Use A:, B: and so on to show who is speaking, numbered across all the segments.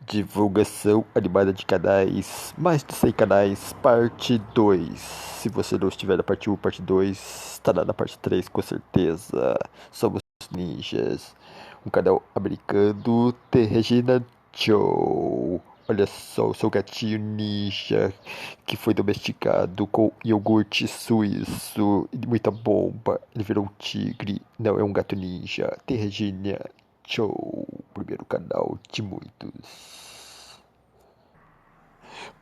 A: Divulgação animada de canais, mais de 100 canais, parte 2. Se você não estiver na parte 1, parte 2, estará na parte 3 com certeza. Somos ninjas, um canal americano de Regina Joe. Olha só, o seu gatinho ninja que foi domesticado com iogurte suíço e muita bomba. Ele virou um tigre, não é um gato ninja. De Regina Show, primeiro canal de muitos.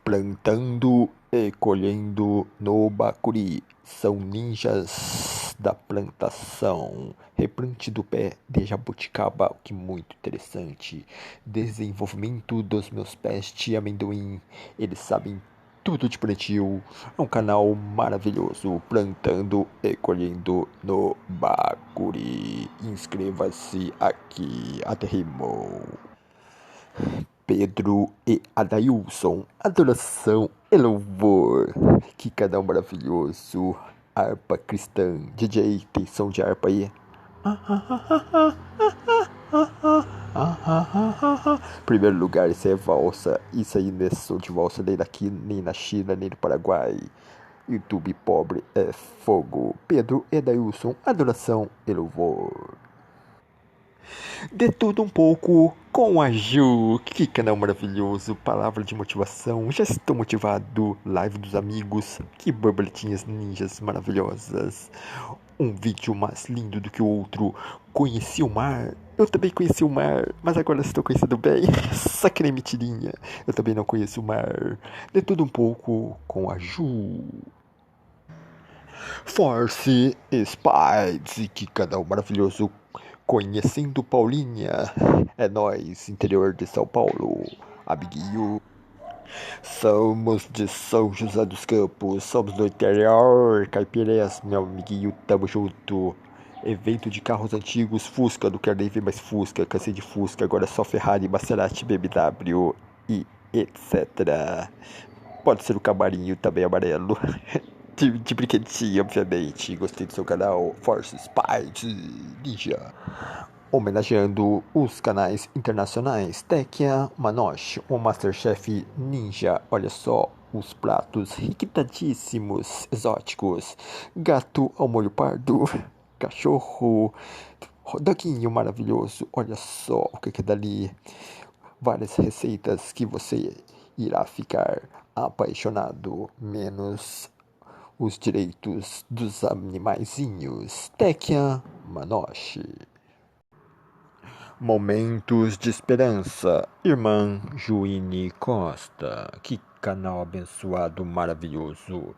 A: Plantando e colhendo no Bacuri. São ninjas da plantação. Replante do pé de jabuticaba, que muito interessante. Desenvolvimento dos meus pés de amendoim. Eles sabem tudo de plantio. É um canal maravilhoso. Plantando e colhendo no Bacuri. Inscreva-se aqui. Até rimou. Pedro e Adailson, adoração e louvor. Que canal maravilhoso. Harpa cristã. DJ, tem som de harpa aí? Primeiro lugar, isso é valsa. Isso aí não é som de valsa nem aqui, nem na China, nem no Paraguai. YouTube pobre é fogo. Pedro e Adailson, adoração e louvor. De tudo um pouco com a Ju. Que canal maravilhoso. Palavra de motivação. Já estou motivado. Live dos amigos. Que borboletinhas ninjas maravilhosas. Um vídeo mais lindo do que o outro. Conheci o mar. Eu também conheci o mar, mas agora estou conhecendo bem. Só que nem mentirinha. Eu também não conheço o mar. De tudo um pouco com a Ju. Force Spides, que canal maravilhoso. Conhecendo Paulinha, é nós, interior de São Paulo, amiguinho. Somos de São José dos Campos, somos do interior, Caipirés, meu amiguinho, tamo junto. Evento de carros antigos, Fusca, não quero nem ver mais Fusca, cansei de Fusca, agora é só Ferrari, Maserati, BMW e etc. Pode ser o camarinho também amarelo. De brinquedinho, obviamente. Gostei do seu canal Force Spice Ninja. Homenageando os canais internacionais Tekia, Manosh, o Masterchef Ninja. Olha só os pratos requintadíssimos, exóticos. Gato ao molho pardo, cachorro, doguinho maravilhoso. Olha só o que é dali. Várias receitas que você irá ficar apaixonado, menos os direitos dos animaizinhos. Tekia Manoshi. Momentos de esperança. Irmã Juine Costa. Que canal abençoado, maravilhoso.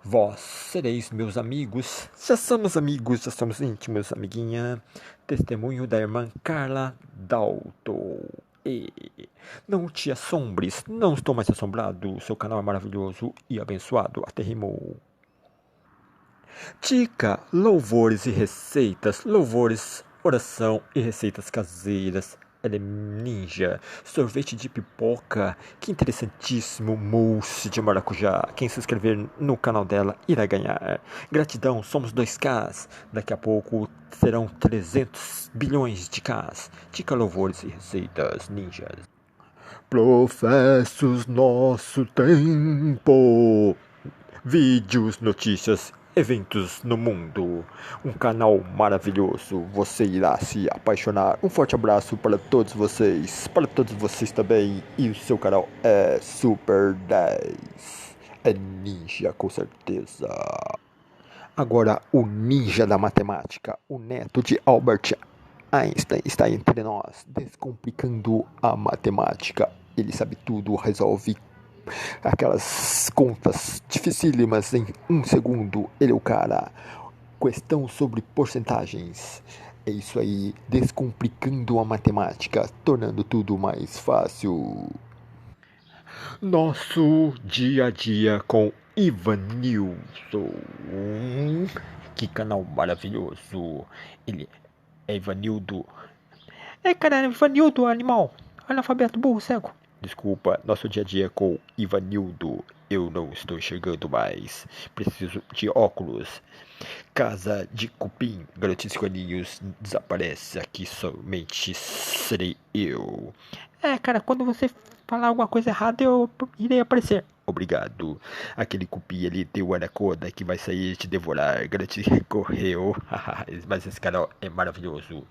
A: Vós sereis meus amigos. Já somos amigos, já somos íntimos, amiguinha. Testemunho da irmã Carla Dalto. E não te assombres, não estou mais assombrado. Seu canal é maravilhoso e abençoado. Até rimou. Dica, louvores e receitas, louvores, oração e receitas caseiras. Ela é ninja, sorvete de pipoca, que interessantíssimo, mousse de maracujá. Quem se inscrever no canal dela irá ganhar. Gratidão, somos 2Ks. Daqui a pouco serão 300 bilhões de Ks. Dica, louvores e receitas ninjas. Professos nosso tempo. Vídeos, notícias, eventos no mundo. Um canal maravilhoso. Você irá se apaixonar. Um forte abraço para todos vocês. Para todos vocês também. E o seu canal é Super 10. É ninja, com certeza. Agora, o ninja da matemática. O neto de Albert Einstein está entre nós. Descomplicando a matemática. Ele sabe tudo, resolve aquelas contas dificílimas em um segundo. Ele é o cara. Questão sobre porcentagens. É isso aí, descomplicando a matemática, tornando tudo mais fácil. Nosso dia a dia com Ivanilson. Que canal maravilhoso. Ele é Ivanildo. É, cara, Ivanildo, animal. Analfabeto, burro, cego. Desculpa, nosso dia a dia com Ivanildo. Eu não estou enxergando mais. Preciso de óculos. Casa de cupim. Garotinhos coelhinhos desaparece. Aqui somente serei eu. Cara, quando você falar alguma coisa errada, eu irei aparecer. Obrigado. Aquele cupim ali teu anaconda que vai sair te devorar. Garanti correu. Mas esse canal é maravilhoso.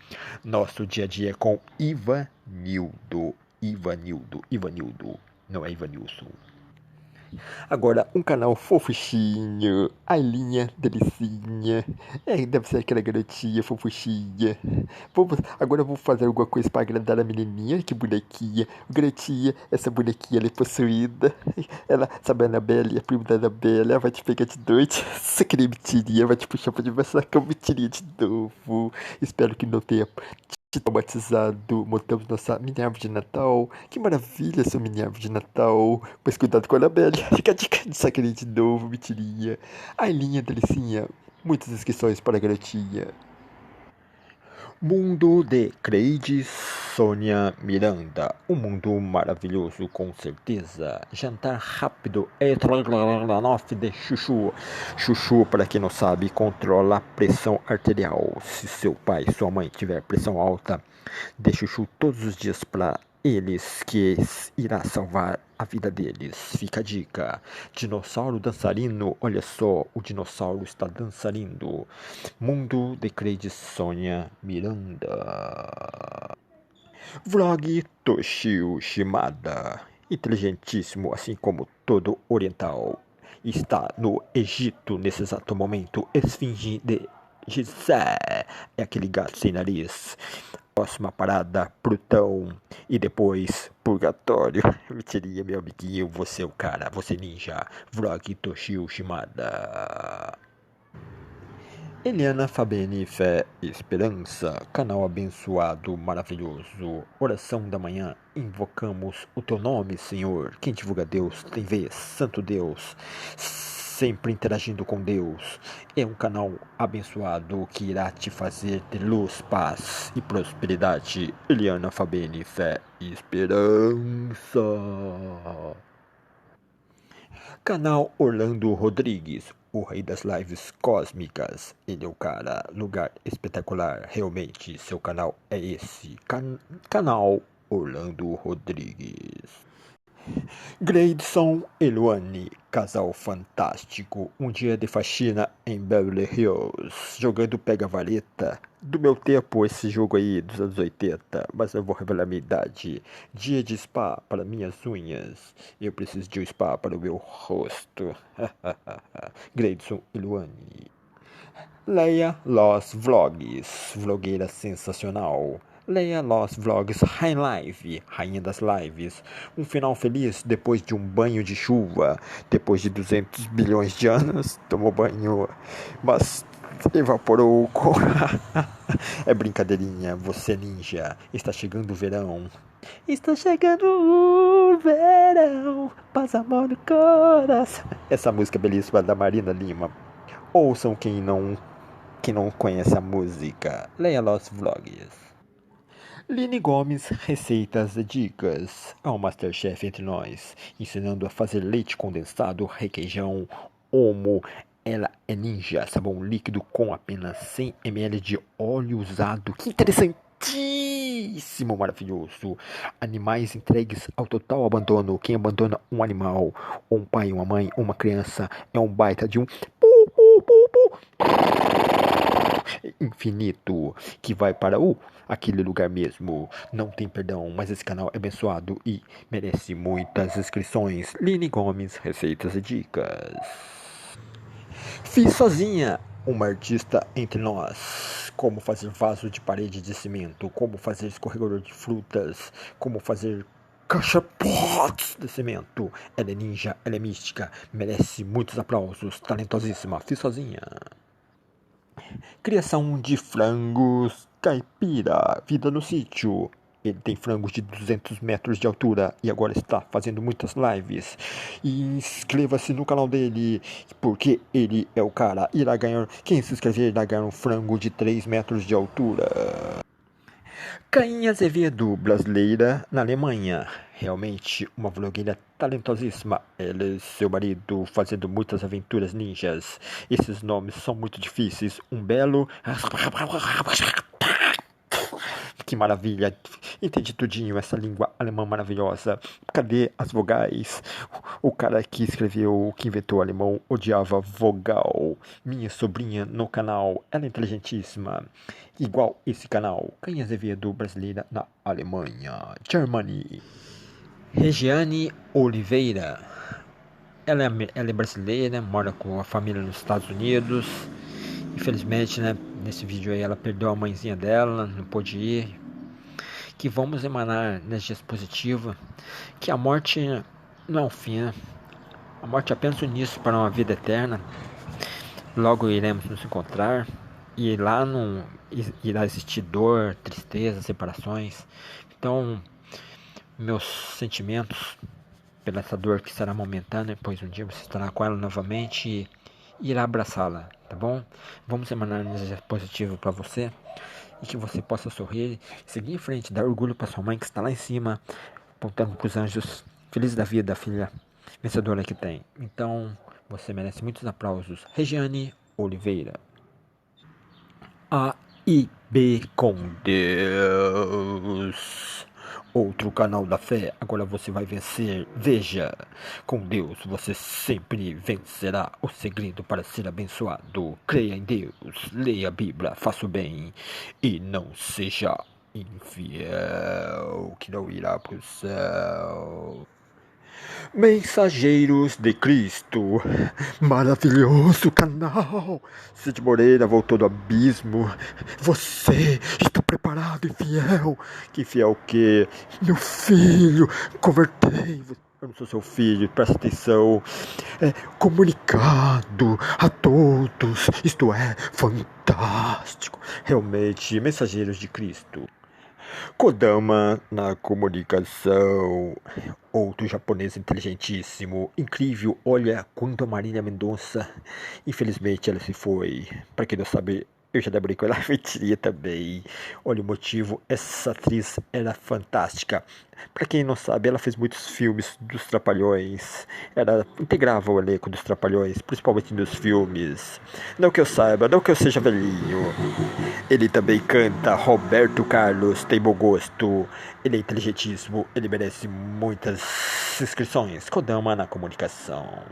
A: Nosso dia a dia com Ivanildo. Ivanildo. Não é Ivanilson. Agora, um canal fofuchinho, Ailinha, delicinha. Deve ser aquela garotinha fofuchinha. Agora eu vou fazer alguma coisa pra agradar a menininha. Que bonequinha. Garotinha, essa bonequinha ela é possuída. Ela, sabe a Annabelle, a prima da Annabelle, ela vai te pegar de noite. Essa que nem mentirinha, vai te puxar pra debaixo da cama, mentirinha de novo. Espero que não tenha te traumatizado. Montamos nossa mini árvore de Natal. Que maravilha essa mini árvore de Natal. Mas cuidado com a Annabelle. Fica a dica de sacaneio de novo, mentirinha. Ailinha, delicinha. Muitas inscrições para a garotinha. Mundo de Creide Sônia Miranda. Um mundo maravilhoso, com certeza. Jantar rápido. Estrogonofe de chuchu. Chuchu, para quem não sabe, controla a pressão arterial. Se seu pai e sua mãe tiver pressão alta, dê chuchu todos os dias para eles, que irá salvar a vida deles. Fica a dica. Dinossauro dançarino. Olha só, o dinossauro está dançarino. Mundo de Creide Sônia Miranda. Vlog Toshio Shimada. Inteligentíssimo, assim como todo oriental. Está no Egito nesse exato momento. Esfinge de Gizé. É aquele gato sem nariz. Próxima parada, Plutão. E depois, Purgatório. Mentirinha, meu amiguinho. Você é o cara. Você ninja. Vlog Toshio Shimada. Eliana Fabene, Fé e Esperança, canal abençoado, maravilhoso. Oração da manhã, invocamos o teu nome, Senhor. Quem divulga Deus tem vez, Santo Deus, sempre interagindo com Deus. É um canal abençoado que irá te fazer ter luz, paz e prosperidade. Eliana Fabene, Fé e Esperança. Canal Orlando Rodrigues, o rei das lives cósmicas. Ele é o cara, lugar espetacular. Realmente, seu canal é esse. Canal Orlando Rodrigues. Gleidson e Luane, casal fantástico. Um dia de faxina em Beverly Hills, jogando pega-vareta. Do meu tempo, esse jogo aí dos anos 80, mas eu vou revelar minha idade. Dia de spa para minhas unhas. Eu preciso de um spa para o meu rosto. Gleidson e Luane. Leia Los Vlogs, vlogueira sensacional. Leia Los Vlogs High Live, rainha das lives. Um final feliz depois de um banho de chuva. Depois de 200 bilhões de anos, tomou banho, mas evaporou com... É brincadeirinha, você ninja. Está chegando o verão. Está chegando o verão, paz, amor no coração. Essa música belíssima da Marina Lima. Ouçam quem não conhece a música. Leia Los Vlogs. Line Gomes, receitas e dicas. É um Masterchef entre nós, ensinando a fazer leite condensado, requeijão, homo. Ela é ninja, sabão líquido com apenas 100 ml de óleo usado. Que interessantíssimo, maravilhoso. Animais entregues ao total abandono. Quem abandona um animal, ou um pai, uma mãe, uma criança, é um baita de um infinito que vai para aquele lugar mesmo. Não tem perdão, mas esse canal é abençoado e merece muitas inscrições. Line Gomes, receitas e dicas. Fiz sozinha, uma artista entre nós. Como fazer vaso de parede de cimento, como fazer escorregador de frutas, como fazer caixa potes de cimento. Ela é ninja, ela é mística, merece muitos aplausos, talentosíssima. Fiz sozinha. Criação de frangos caipira, vida no sítio. Ele tem frangos de 200 metros de altura e agora está fazendo muitas lives. E inscreva-se no canal dele, porque ele é o cara. Irá ganhar, quem se inscrever irá ganhar um frango de 3 metros de altura. Cainha Azevedo, brasileira na Alemanha. Realmente uma vlogueira talentosíssima. Ela e seu marido fazendo muitas aventuras ninjas. Esses nomes são muito difíceis. Um belo que maravilha! Entendi tudinho essa língua alemã maravilhosa. Cadê as vogais? O cara que escreveu, que inventou o alemão, odiava vogal. Minha sobrinha no canal, ela é inteligentíssima. Igual esse canal. Cainha Azevedo, brasileira na Alemanha. Germany. Regiane Oliveira. Ela é brasileira, mora com a família nos Estados Unidos. Infelizmente, né, nesse vídeo aí ela perdeu a mãezinha dela, não pôde ir. Que vamos emanar energias positivas, que a morte não é o fim, né? A morte é apenas o início para uma vida eterna. Logo iremos nos encontrar e lá não irá existir dor, tristeza, separações. Então, meus sentimentos pela essa dor que será momentânea, pois um dia você estará com ela novamente e irá abraçá-la, tá bom? Vamos emanar energia positiva para você e que você possa sorrir, seguir em frente, dar orgulho para sua mãe que está lá em cima, apontando para os anjos, feliz da vida, filha vencedora que tem. Então, você merece muitos aplausos. Regiane Oliveira. A e B com Deus. Outro canal da fé, agora você vai vencer. Veja, com Deus você sempre vencerá. O segredo para ser abençoado: creia em Deus, leia a Bíblia, faça o bem e não seja infiel, que não irá para o céu. Mensageiros de Cristo, maravilhoso canal. Cid Moreira voltou do abismo. Você está preparado e fiel? Que fiel o quê? Meu filho, convertei. Eu não sou seu filho, presta atenção. Comunicado a todos, isto é fantástico. Realmente, mensageiros de Cristo. Kodama na comunicação. Outro japonês inteligentíssimo, incrível. Olha quanto a Marília Mendonça, infelizmente ela se foi. Para quem não sabe, eu já namorei com ela, mentiria também. Olha o motivo, essa atriz era fantástica. Para quem não sabe, ela fez muitos filmes dos Trapalhões. Ela integrava o elenco dos Trapalhões, principalmente nos filmes. Não que eu saiba, não que eu seja velhinho. Ele também canta. Roberto Carlos tem bom gosto. Ele é inteligentíssimo. Ele merece muitas inscrições. Kodama na comunicação.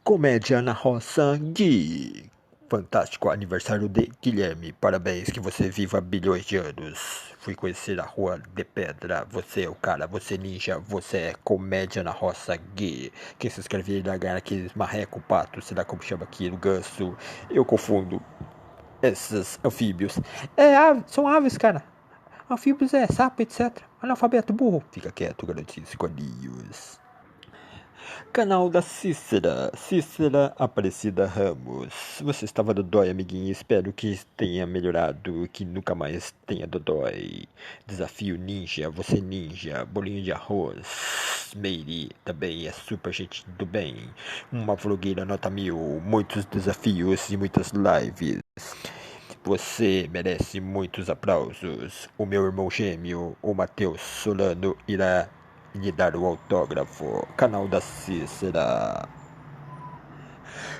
A: Comédia na roça Gui. Fantástico aniversário de Guilherme. Parabéns, que você viva bilhões de anos. Fui conhecer a Rua de Pedra. Você é o cara, você é ninja, você é comédia na roça Gui. Quem se inscreve irá ganhar aqueles marreco, pato, sei lá como chama aquilo, ganso. Eu confundo esses anfíbios. São aves, cara. Anfíbios é sapo, etc. Analfabeto burro. Fica quieto, garotinhos escolhidos. Canal da Cícera. Cícera Aparecida Ramos. Você estava dodói, amiguinho. Espero que tenha melhorado, que nunca mais tenha dodói. Desafio ninja. Você ninja. Bolinho de arroz. Meire também é super gente do bem. Uma vlogueira nota 1000. Muitos desafios e muitas lives. Você merece muitos aplausos. O meu irmão gêmeo, o Matheus Solano, irá lhe dar o autógrafo. Canal da Cícera.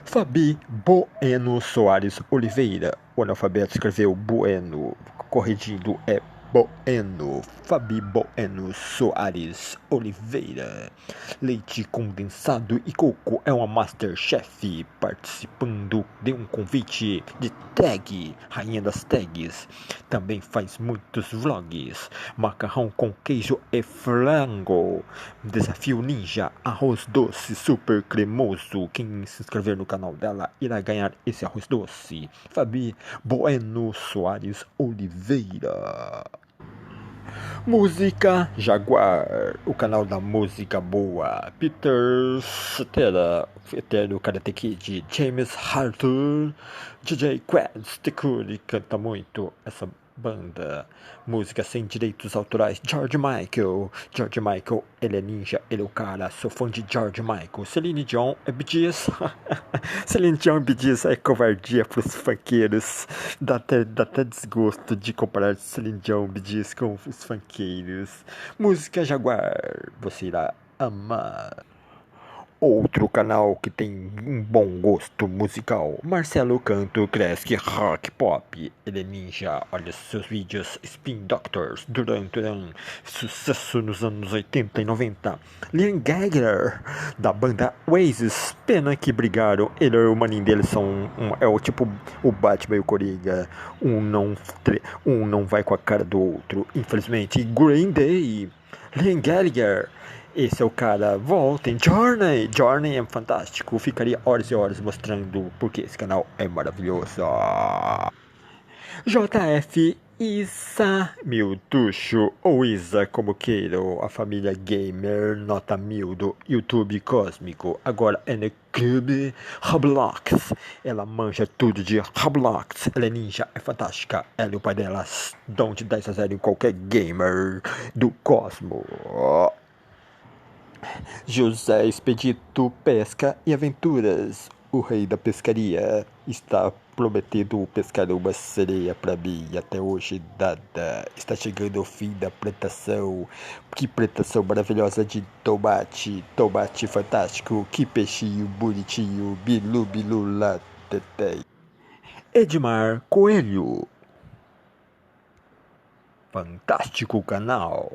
A: Fabi Bueno Soares Oliveira. O analfabeto escreveu Bueno. Corrigindo é Bueno. Fabi Bueno Soares Oliveira. Leite condensado e coco é uma Masterchef participando de um convite de tag, rainha das tags. Também faz muitos vlogs. Macarrão com queijo e frango. Desafio ninja, arroz doce super cremoso. Quem se inscrever no canal dela irá ganhar esse arroz doce. Fabi Bueno Soares Oliveira. Música Jaguar, o canal da música boa. Peter Cetera, eterno Karate Kid. James Arthur, DJ Quads, The Curry, canta muito essa banda. Música sem direitos autorais. George Michael, ele é ninja, ele é o cara. Sou fã de George Michael. Celine Dion é Bee Gees. Celine Dion e Bee Gees é covardia pros funkeiros. Dá até desgosto de comparar Celine Dion e Bee Gees com os funkeiros. Música Jaguar, você irá amar. outro canal que tem um bom gosto musical. Marcelo Canto, Cresce Rock Pop. Ele é ninja, olha seus vídeos. Spin Doctors, Duran Duran, sucesso nos anos 80 e 90. Liam Gallagher, da banda Oasis, pena que brigaram. Ele e o maninho dele são é o tipo o Batman e o Coringa. Um não vai com a cara do outro. Infelizmente, Green Day, Liam Gallagher. Esse é o cara, voltem, Journey é fantástico, ficaria horas e horas mostrando porque esse canal é maravilhoso. JF Isa Miltuxo, ou Isa como queiram, a família gamer nota 1000 do YouTube Cósmico, agora é no clube Roblox, ela manja tudo de Roblox, ela é ninja, é fantástica, ela e o pai dela dão de 10 a 0 em qualquer gamer do Cosmo. José Expedito Pesca e Aventuras, o rei da pescaria, está prometendo pescar uma sereia para mim e até hoje nada. Está chegando o fim da plantação. Que plantação maravilhosa de tomate, tomate fantástico, que peixinho bonitinho, bilu bilu lá, tetei. Edmar Coelho, fantástico canal.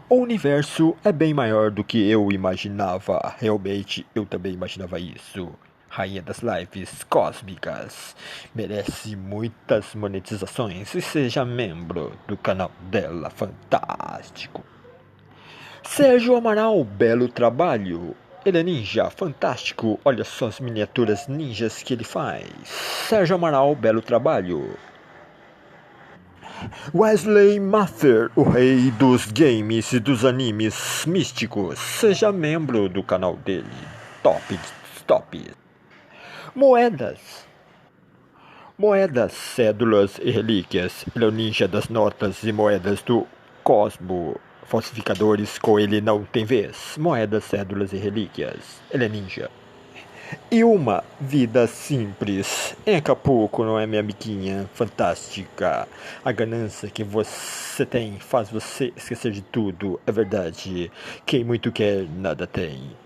A: O universo é bem maior do que eu imaginava. Realmente, eu também imaginava isso. Rainha das lives cósmicas. Merece muitas monetizações e seja membro do canal dela. Fantástico. Sérgio Amaral, belo trabalho. Ele é ninja, fantástico. Olha só as miniaturas ninjas que ele faz. Sérgio Amaral, belo trabalho. Wesley Mather, o rei dos games e dos animes místicos. Seja membro do canal dele. Top. Moedas. Moedas, cédulas e relíquias. Ele é o ninja das notas e moedas do Cosmo. Falsificadores com ele não tem vez. Moedas, cédulas e relíquias. Ele é ninja. E uma vida simples. Em Acapulco, não é, minha amiguinha? Fantástica. A ganância que você tem faz você esquecer de tudo. É verdade. Quem muito quer, nada tem.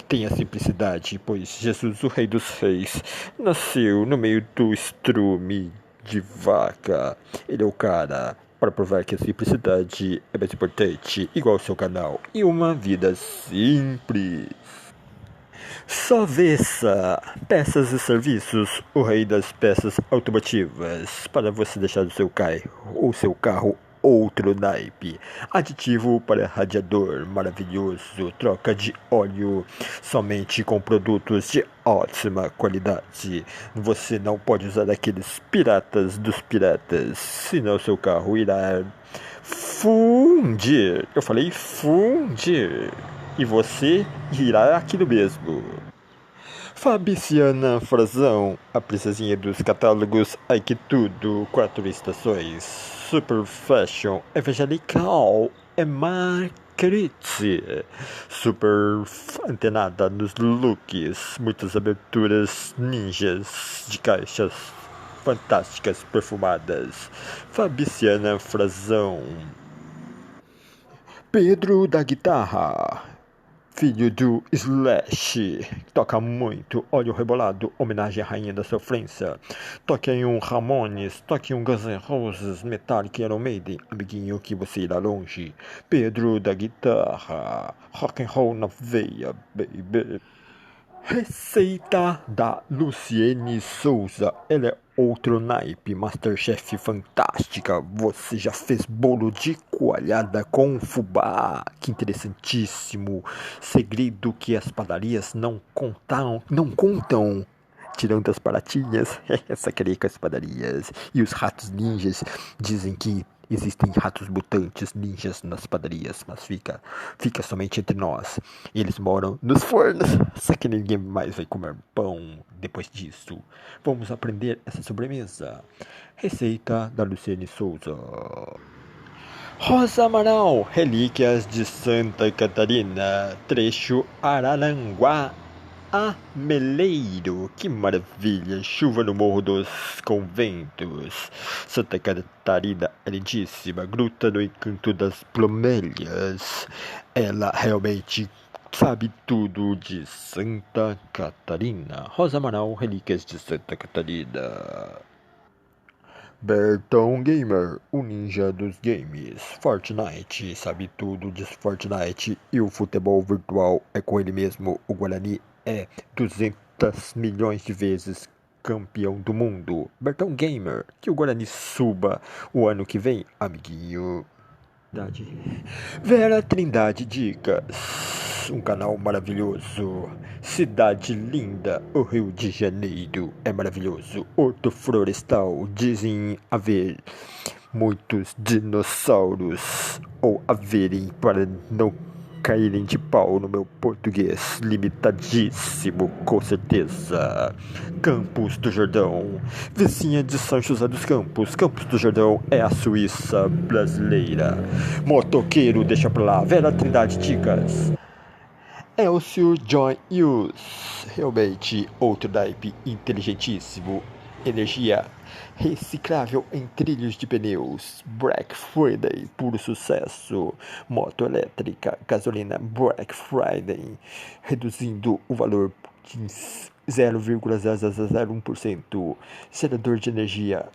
A: Tenha simplicidade, pois Jesus, o Rei dos Reis, nasceu no meio do estrume de vaca. Ele é o cara para provar que a simplicidade é mais importante, igual ao seu canal. E uma vida simples. Sovessa, peças e serviços, o rei das peças automotivas, para você deixar o seu carro ou seu carro outro naipe. Aditivo para radiador, maravilhoso, troca de óleo, somente com produtos de ótima qualidade. Você não pode usar aqueles piratas dos piratas, senão seu carro irá fundir. Eu falei fundir. E você irá aquilo mesmo. Fabiciana Frazão, a princesinha dos catálogos, ai que tudo, 4 estações, super fashion, evangelical, é Marguerite, super antenada nos looks, muitas aberturas ninjas de caixas fantásticas perfumadas. Fabiciana Frazão. Pedro da guitarra, filho do Slash, toca muito, olha o rebolado, homenagem à rainha da sofrência. Toque em um Ramones, toque em um Guns N' Roses, Metallica, Iron Maiden, amiguinho que você irá longe. Pedro da guitarra, rock and roll na veia, baby. Receita da Luciene Souza. Ela é outro naipe, Masterchef fantástica. Você já fez bolo de coalhada com fubá? Que interessantíssimo. Segredo que as padarias não contam. Tirando as baratinhas, sacanei com as padarias. E os ratos ninjas dizem que existem ratos mutantes ninjas nas padarias, mas fica somente entre nós. Eles moram nos fornos, só que ninguém mais vai comer pão depois disso. Vamos aprender essa sobremesa. Receita da Luciene Souza. Rosa Amaral, Relíquias de Santa Catarina, trecho Araranguá a Meleiro, que maravilha, chuva no Morro dos Conventos. Santa Catarina é lindíssima, gruta no encanto das bromélias. Ela realmente sabe tudo de Santa Catarina. Rosa Amaral, Relíquias de Santa Catarina. Bertão Gamer, o ninja dos games. Fortnite, sabe tudo de Fortnite. E o futebol virtual é com ele mesmo. O Guarani é 200 milhões de vezes campeão do mundo. Bertão Gamer, que o Guarani suba o ano que vem, amiguinho. Vera Trindade Dicas, um canal maravilhoso. Cidade linda, o Rio de Janeiro é maravilhoso. Horto florestal, dizem haver muitos dinossauros, ou haverem, para não caírem de pau no meu português limitadíssimo, com certeza. Campos do Jordão, vizinha de São José dos Campos. Campos do Jordão é a Suíça brasileira. Motoqueiro, deixa pra lá. Vera Trindade Dicas. Elcio John Hughes, realmente outro naipe inteligentíssimo. Energia reciclável em trilhos de pneus. Black Friday, puro sucesso. Moto elétrica, gasolina Black Friday, reduzindo o valor de 0,0001%. Gerador de energia.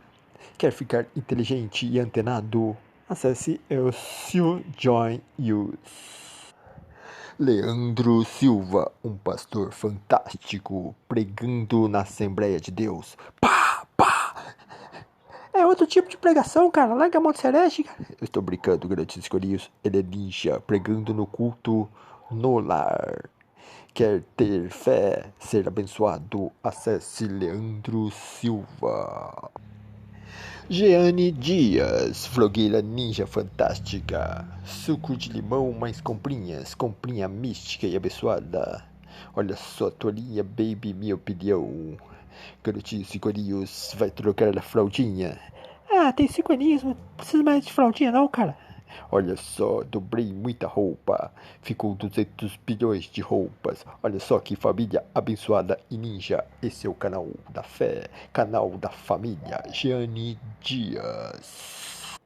A: Quer ficar inteligente e antenado? Acesse Elcio John Hughes. Leandro Silva, um pastor fantástico, pregando na Assembleia de Deus. Pá, pá! É outro tipo de pregação, cara. Larga a mão de sereste, cara. Eu estou brincando, grandes escolhidos. Ele é ninja, pregando no culto no lar. Quer ter fé, ser abençoado? Acesse Leandro Silva. Jeane Dias, vlogueira ninja fantástica. Suco de limão mais comprinhas, comprinha mística e abençoada. Olha só, tolinha, baby, minha opinião. Garotinhos e corinhos, vai trocar a fraldinha. Ah, tem 5 aninhos, não precisa mais de fraldinha não, cara. Olha só, dobrei muita roupa. Ficou 200 bilhões de roupas. Olha só que família abençoada e ninja. Esse é o canal da fé, canal da família. Jeane Dias.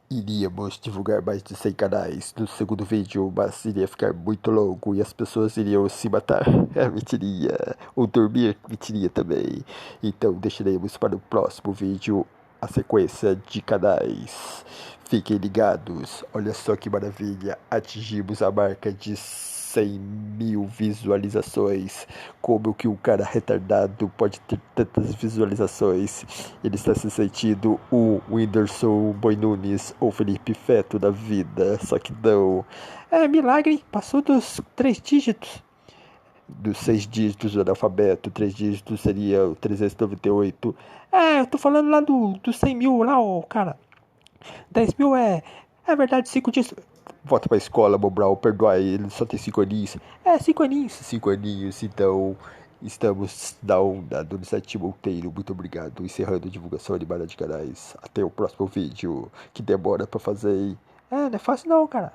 A: Iríamos divulgar mais de 100 canais no segundo vídeo, mas iria ficar muito longo e as pessoas iriam se matar. Mentiria. Ou dormir, mentiria também. Então deixaremos para o próximo vídeo a sequência de canais. Fiquem ligados. Olha só que maravilha. Atingimos a marca de 100 mil visualizações. Como que um cara retardado pode ter tantas visualizações? Ele está se sentindo o Whindersson Boi Nunes ou Felipe Feto da vida. Só que não. É milagre, passou dos 3 dígitos. Dos 6 dígitos do alfabeto, 3 dígitos seria o 398. É, eu tô falando lá do 100 mil lá, ó, cara. 10 mil é verdade, 5 dígitos. Volta pra escola, Mobral, perdoa ele, só tem 5 aninhos. É, 5 aninhos. 5 aninhos, então estamos na onda do 7 Monteiro. Muito obrigado. Encerrando a divulgação animada de canais. Até o próximo vídeo, que demora pra fazer. É, não é fácil não, cara.